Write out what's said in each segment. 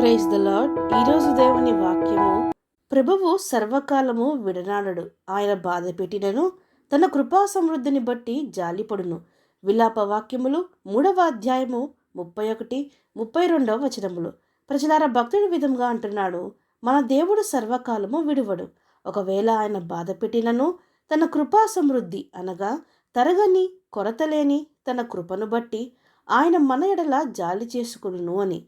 Praise the lord. ఈరోజు దేవుని వాక్యము, ప్రభువు సర్వకాలము విడనాడడు, ఆయన బాధ పెట్టినను తన కృపా సమృద్ధిని బట్టి జాలిపడును. విలాప వాక్యములు 3వ అధ్యాయము 31, 32 వచనములు. ప్రజలారా, భక్తుడి విధంగా అంటున్నాడు, మన దేవుడు సర్వకాలము విడువడు. ఒకవేళ ఆయన బాధ పెట్టినను తన కృపా సమృద్ధి అనగా తరగని కొరతలేని తన కృపను బట్టి ఆయన మన ఎడల జాలి చేసుకును అని.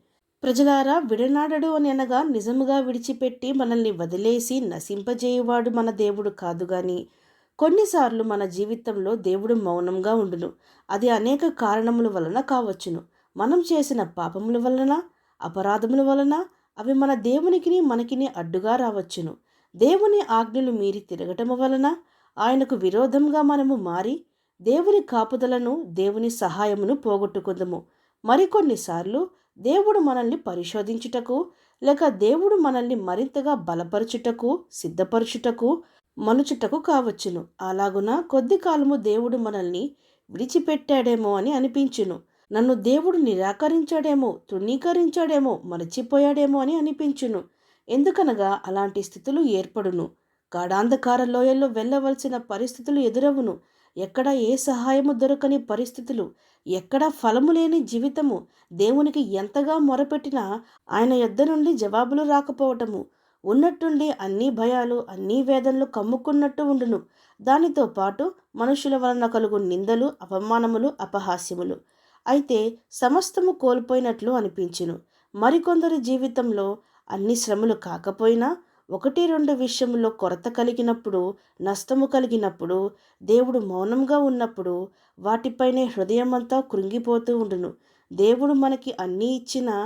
ప్రజలారా, విడనాడడు అని అనగా నిజముగా విడిచిపెట్టి మనల్ని వదిలేసి నశింపజేయువాడు మన దేవుడు కాదు గాని, కొన్నిసార్లు మన జీవితంలో దేవుడు మౌనంగా ఉండును. అది అనేక కారణముల వలన కావచ్చును. మనం చేసిన పాపముల వలన, అపరాధముల వలన అవి మన దేవునికిని మనకిని అడ్డుగా రావచ్చును. దేవుని ఆజ్ఞలు మీరి తిరగటము వలన ఆయనకు విరోధంగా మనము మారి దేవుని కాపుదలను, దేవుని సహాయమును పోగొట్టుకుందము. మరికొన్నిసార్లు దేవుడు మనల్ని పరిశోధించుటకు, లేక దేవుడు మనల్ని మరింతగా బలపరచుటకు, సిద్ధపరచుటకు, మలుచుటకు కావచ్చును. అలాగున కొద్ది కాలము దేవుడు మనల్ని విడిచిపెట్టాడేమో అని అనిపించును. నన్ను దేవుడు నిరాకరించాడేమో, తృణీకరించాడేమో, మరచిపోయాడేమో అని అనిపించును. ఎందుకనగా అలాంటి స్థితులు ఏర్పడును. గాఢాంధకార లోయల్లో వెళ్ళవలసిన పరిస్థితులు ఎదురవును. ఎక్కడ ఏ సహాయము దొరకని పరిస్థితులు, ఎక్కడ ఫలము లేని జీవితము, దేవునికి ఎంతగా మొరపెట్టినా ఆయన యొద్ద నుండి జవాబులు రాకపోవటము, ఉన్నట్టుండి అన్ని భయాలు, అన్ని వేదనలు కమ్ముకున్నట్టు ఉండును. దానితో పాటు మనుషుల వలన కలుగు నిందలు, అవమానములు, అపహాస్యములు. అయితే సమస్తము కోల్పోయినట్లు అనిపించును. మరికొందరి జీవితంలో అన్ని శ్రమలు కాకపోయినా 1-2 విషయంలో కొరత కలిగినప్పుడు, నష్టము కలిగినప్పుడు, దేవుడు మౌనంగా ఉన్నప్పుడు వాటిపైనే హృదయమంతా కృంగిపోతూ ఉండును. దేవుడు మనకి అన్నీ ఇచ్చినా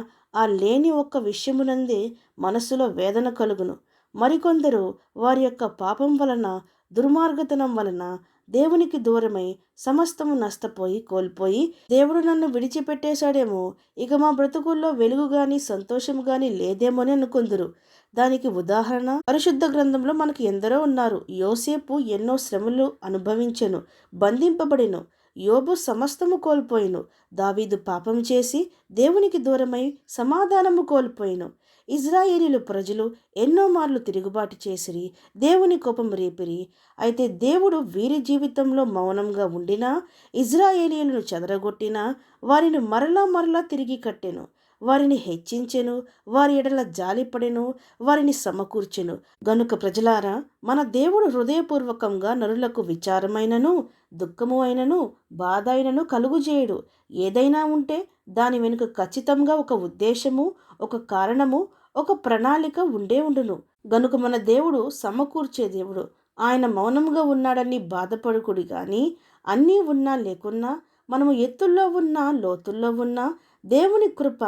ఆ లేని ఒక్క విషయమునందే మనసులో వేదన కలుగును. మరికొందరు వారి యొక్క పాపం వలన, దుర్మార్గతనం వలన దేవునికి దూరమై సమస్తము నష్టపోయి కోల్పోయి, దేవుడు నన్ను విడిచిపెట్టేశాడేమో, ఇక మా బ్రతుకుల్లో వెలుగు గాని సంతోషం గాని లేదేమోని అనుకుందురు. దానికి ఉదాహరణ పరిశుద్ధ గ్రంథంలో మనకు ఎందరో ఉన్నారు. యోసేపు ఎన్నో శ్రమలు అనుభవించెను, బంధింపబడిను. యోబు సమస్తము కోల్పోయిను. దావీదు పాపం చేసి దేవునికి దూరమై సమాధానము కోల్పోయిను. ఇజ్రాయేలీలు ప్రజలు ఎన్నో మార్లు తిరుగుబాటు చేసిరి, దేవుని కోపం రేపిరి. అయితే దేవుడు వీరి జీవితంలో మౌనంగా ఉండినా, ఇజ్రాయేలీలను చెదరగొట్టినా వారిని మరలా తిరిగి కట్టెను, వారిని హెచ్చించెను, వారి ఎడల జాలిపడెను, వారిని సమకూర్చెను. గనుక ప్రజలారా, మన దేవుడు హృదయపూర్వకంగా నరులకు విచారమైనను, దుఃఖము అయినను, బాధ అయినను కలుగుజేయుడు. ఏదైనా ఉంటే దాని వెనుక ఖచ్చితంగా ఒక ఉద్దేశము, ఒక కారణము, ఒక ప్రణాళిక ఉండును. గనుక మన దేవుడు సమకూర్చే దేవుడు. ఆయన మౌనంగా ఉన్నాడని బాధపడుకుడి కానీ, అన్నీ ఉన్నా లేకున్నా, మనము ఎత్తుల్లో ఉన్నా లోతుల్లో ఉన్నా దేవుని కృప,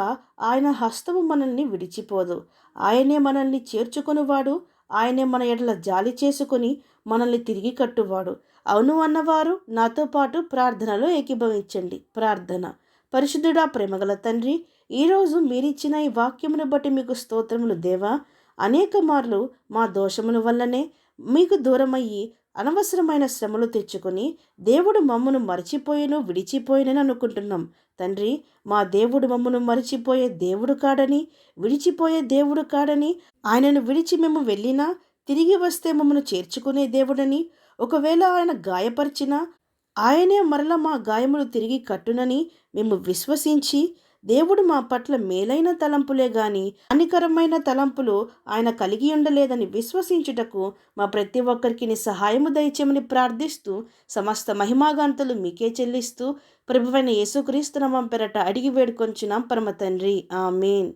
ఆయన హస్తము మనల్ని విడిచిపోదు. ఆయనే మనల్ని చేర్చుకొనివాడు. ఆయనే మన ఎడల జాలి చేసుకొని మనల్ని తిరిగి కట్టువాడు. అవును అన్నవారు నాతో పాటు ప్రార్థనలో ఏకీభవించండి. ప్రార్థన. పరిశుద్ధుడా, ప్రేమగల తండ్రి, ఈరోజు మీరిచ్చిన ఈ వాక్యమును బట్టి మీకు స్తోత్రములు దేవా. అనేక మార్లు మా దోషముల వల్లనే మీకు దూరమయ్యి అనవసరమైన శ్రమలు తెచ్చుకొని దేవుడు మమ్మను మరచిపోయేను, విడిచిపోయేనని అనుకుంటున్నాం. తండ్రి, మా దేవుడు మమ్మను మరచిపోయే దేవుడు కాడని, విడిచిపోయే దేవుడు కాడని, ఆయనను విడిచి మేము వెళ్ళినా తిరిగి వస్తే మమ్మను చేర్చుకునే దేవుడని, ఒకవేళ ఆయన గాయపరిచినా ఆయనే మరల మా గాయములు తిరిగి కట్టునని మేము విశ్వసించి, దేవుడు మా పట్ల మేలైన తలంపులే గాని హానికరమైన తలంపులు ఆయన కలిగి ఉండలేదని విశ్వసించుటకు మా ప్రతి ఒక్కరికి సహాయము దయచేయమని ప్రార్థిస్తూ, సమస్త మహిమాగాంతలు మీకే చెల్లిస్తూ ప్రభువైన యేసుక్రీస్తు నామం పేరట అడిగి వేడుకొంచున్నాం పరమ తండ్రి. ఆమేన్.